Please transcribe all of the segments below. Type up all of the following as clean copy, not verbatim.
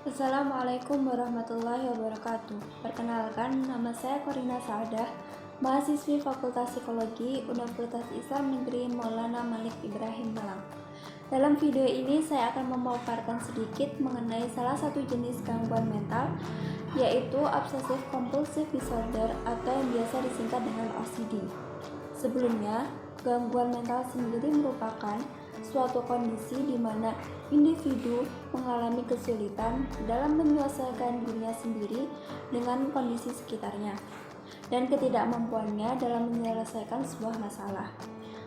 Assalamualaikum warahmatullahi wabarakatuh. Perkenalkan, nama saya Korina Saadah, mahasiswi Fakultas Psikologi Universitas Islam Negeri Maulana Malik Ibrahim Malang. Dalam video ini saya akan memaparkan sedikit mengenai salah satu jenis gangguan mental, yaitu Obsessive Compulsive Disorder atau yang biasa disingkat dengan OCD. Sebelumnya, gangguan mental sendiri merupakan suatu kondisi di mana individu mengalami kesulitan dalam menyelesaikan dirinya sendiri dengan kondisi sekitarnya dan ketidakmampuannya dalam menyelesaikan sebuah masalah.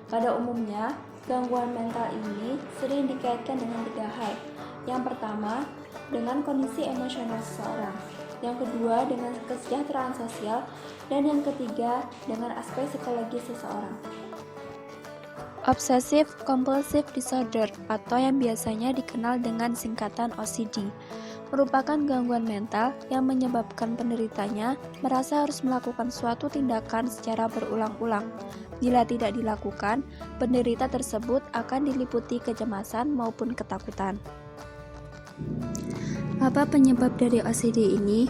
Pada umumnya, gangguan mental ini sering dikaitkan dengan 3 hal. Yang pertama, dengan kondisi emosional seseorang. Yang kedua, dengan kesejahteraan sosial. Dan yang ketiga, dengan aspek psikologis seseorang. Obsessive Compulsive Disorder atau yang biasanya dikenal dengan singkatan OCD merupakan gangguan mental yang menyebabkan penderitanya merasa harus melakukan suatu tindakan secara berulang-ulang. Bila tidak dilakukan, penderita tersebut akan diliputi kecemasan maupun ketakutan. Apa penyebab dari OCD ini?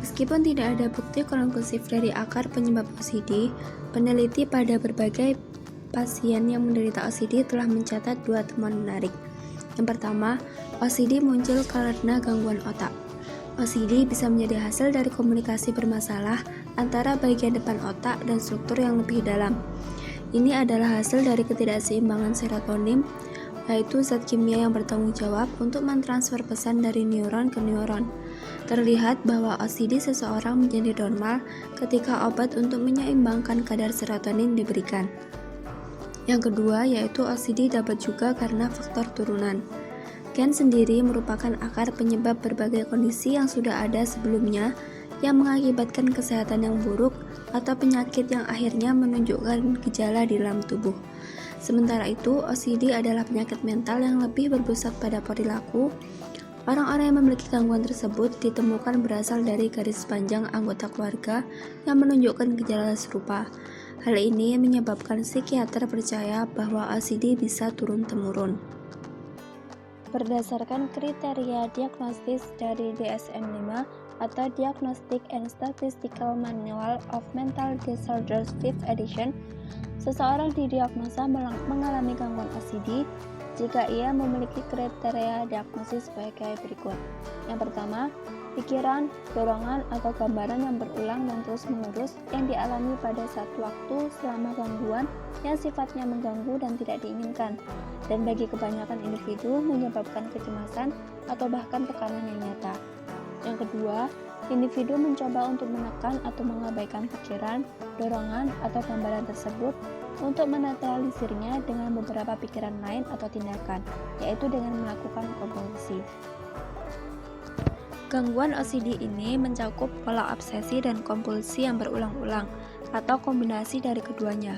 Meskipun tidak ada bukti konklusif dari akar penyebab OCD, peneliti pada berbagai pasien yang menderita OCD telah mencatat 2 temuan menarik. Yang pertama, OCD muncul karena gangguan otak. OCD bisa menjadi hasil dari komunikasi bermasalah antara bagian depan otak dan struktur yang lebih dalam. Ini adalah hasil dari ketidakseimbangan serotonin, yaitu zat kimia yang bertanggung jawab untuk mentransfer pesan dari neuron ke neuron. Terlihat bahwa OCD seseorang menjadi normal ketika obat untuk menyeimbangkan kadar serotonin diberikan. Yang kedua, yaitu OCD dapat juga karena faktor turunan. Gen sendiri merupakan akar penyebab berbagai kondisi yang sudah ada sebelumnya yang mengakibatkan kesehatan yang buruk atau penyakit yang akhirnya menunjukkan gejala di dalam tubuh. Sementara itu, OCD adalah penyakit mental yang lebih berpusat pada perilaku. Orang-orang yang memiliki gangguan tersebut ditemukan berasal dari garis panjang anggota keluarga yang menunjukkan gejala serupa. Hal ini menyebabkan psikiater percaya bahwa OCD bisa turun-temurun. Berdasarkan kriteria diagnostis dari DSM-5 atau Diagnostic and Statistical Manual of Mental Disorders 5th edition, seseorang didiagnosa mengalami gangguan OCD jika ia memiliki kriteria diagnosis sebagai berikut. Yang pertama, pikiran, dorongan, atau gambaran yang berulang dan terus-menerus yang dialami pada satu waktu selama gangguan yang sifatnya mengganggu dan tidak diinginkan, dan bagi kebanyakan individu menyebabkan kecemasan atau bahkan tekanan yang nyata. Yang kedua, individu mencoba untuk menekan atau mengabaikan pikiran, dorongan, atau gambaran tersebut untuk menetralisirnya dengan beberapa pikiran lain atau tindakan, yaitu dengan melakukan kompulsi. Gangguan OCD ini mencakup pola obsesi dan kompulsi yang berulang-ulang, atau kombinasi dari keduanya.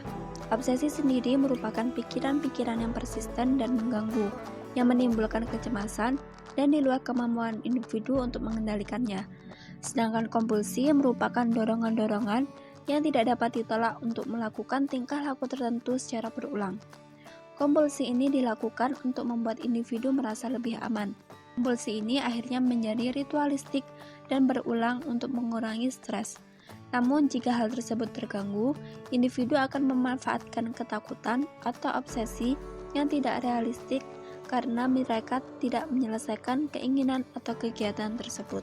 Obsesi sendiri merupakan pikiran-pikiran yang persisten dan mengganggu, yang menimbulkan kecemasan dan di luar kemampuan individu untuk mengendalikannya. Sedangkan kompulsi merupakan dorongan-dorongan yang tidak dapat ditolak untuk melakukan tingkah laku tertentu secara berulang. Kompulsi ini dilakukan untuk membuat individu merasa lebih aman. Kompulsi ini akhirnya menjadi ritualistik dan berulang untuk mengurangi stres. Namun, jika hal tersebut terganggu, individu akan memanfaatkan ketakutan atau obsesi yang tidak realistik karena mereka tidak menyelesaikan keinginan atau kegiatan tersebut.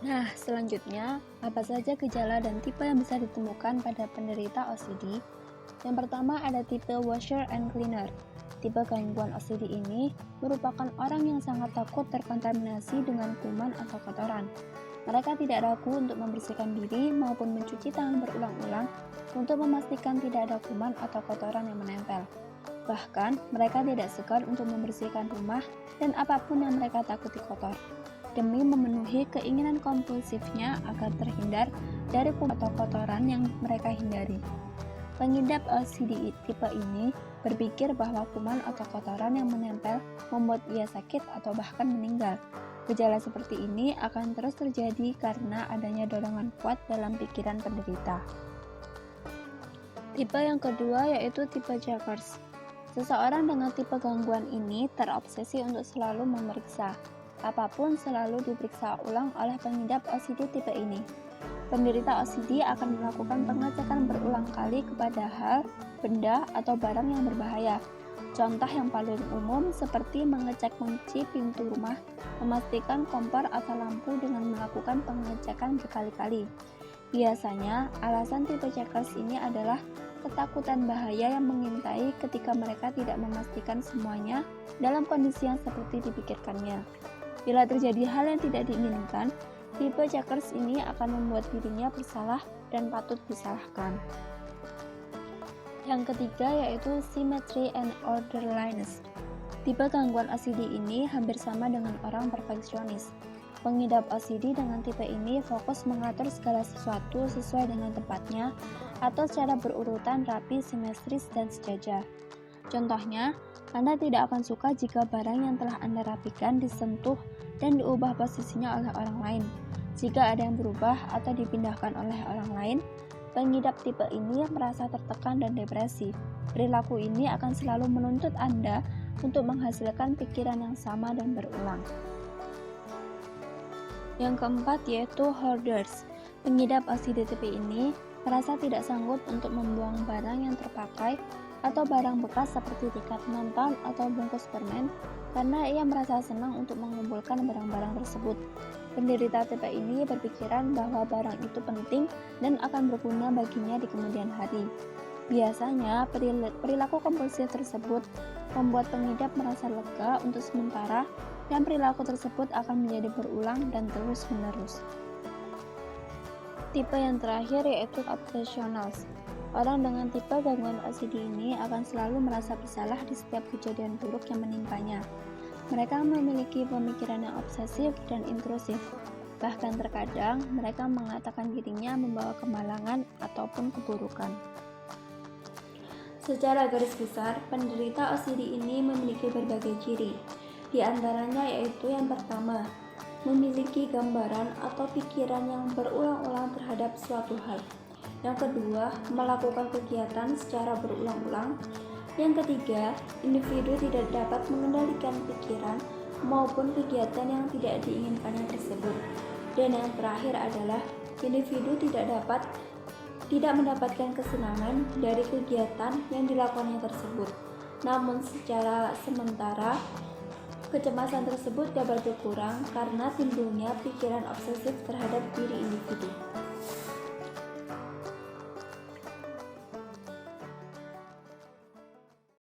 Nah, selanjutnya, apa saja gejala dan tipe yang bisa ditemukan pada penderita OCD? Yang pertama ada tipe washer and cleaner. Tipe gangguan OCD ini merupakan orang yang sangat takut terkontaminasi dengan kuman atau kotoran. Mereka tidak ragu untuk membersihkan diri maupun mencuci tangan berulang-ulang untuk memastikan tidak ada kuman atau kotoran yang menempel. Bahkan, mereka tidak segan untuk membersihkan rumah dan apapun yang mereka takuti kotor, demi memenuhi keinginan kompulsifnya agar terhindar dari kuman atau kotoran yang mereka hindari. Pengidap OCD tipe ini berpikir bahwa kuman atau kotoran yang menempel membuat ia sakit atau bahkan meninggal. Gejala seperti ini akan terus terjadi karena adanya dorongan kuat dalam pikiran penderita. Tipe yang kedua yaitu tipe Jagers. Seseorang dengan tipe gangguan ini terobsesi untuk selalu memeriksa. Apapun selalu diperiksa ulang oleh pengidap OCD tipe ini. Penderita OCD akan melakukan pengecekan berulang kali kepada hal, benda, atau barang yang berbahaya. Contoh yang paling umum seperti mengecek kunci pintu rumah, memastikan kompor atau lampu dengan melakukan pengecekan berkali-kali. Biasanya, alasan tipe checkers ini adalah ketakutan bahaya yang mengintai ketika mereka tidak memastikan semuanya dalam kondisi yang seperti dipikirkannya. Bila terjadi hal yang tidak diinginkan, tipe checkers ini akan membuat dirinya bersalah dan patut disalahkan. Yang ketiga yaitu symmetry and orderliness. Tipe gangguan OCD ini hampir sama dengan orang perfeksionis. Pengidap OCD dengan tipe ini fokus mengatur segala sesuatu sesuai dengan tempatnya atau secara berurutan rapi, simetris, dan sejajar. Contohnya, Anda tidak akan suka jika barang yang telah Anda rapikan disentuh dan diubah posisinya oleh orang lain. Jika ada yang berubah atau dipindahkan oleh orang lain, pengidap tipe ini merasa tertekan dan depresi. Perilaku ini akan selalu menuntut Anda untuk menghasilkan pikiran yang sama dan berulang. Yang keempat yaitu hoarders. Pengidap OCD tipe ini merasa tidak sanggup untuk membuang barang yang terpakai atau barang bekas seperti tiket nonton atau bungkus permen karena ia merasa senang untuk mengumpulkan barang-barang tersebut. Penderita tipe ini berpikiran bahwa barang itu penting dan akan berguna baginya di kemudian hari. Biasanya, perilaku kompulsif tersebut membuat pengidap merasa lega untuk sementara dan perilaku tersebut akan menjadi berulang dan terus-menerus. Tipe yang terakhir yaitu obsessionals. Orang dengan tipe gangguan OCD ini akan selalu merasa bersalah di setiap kejadian buruk yang menimpanya. Mereka memiliki pemikiran yang obsesif dan intrusif. Bahkan terkadang mereka mengatakan dirinya membawa kemalangan ataupun keburukan. Secara garis besar, penderita OCD ini memiliki berbagai ciri. Di antaranya yaitu yang pertama, memiliki gambaran atau pikiran yang berulang-ulang terhadap suatu hal. Yang kedua, melakukan kegiatan secara berulang-ulang. Yang ketiga, individu tidak dapat mengendalikan pikiran maupun kegiatan yang tidak diinginkannya tersebut. Dan yang terakhir adalah individu tidak mendapatkan kesenangan dari kegiatan yang dilakukannya tersebut. Namun secara sementara, kecemasan tersebut dapat berkurang karena timbulnya pikiran obsesif terhadap diri individu.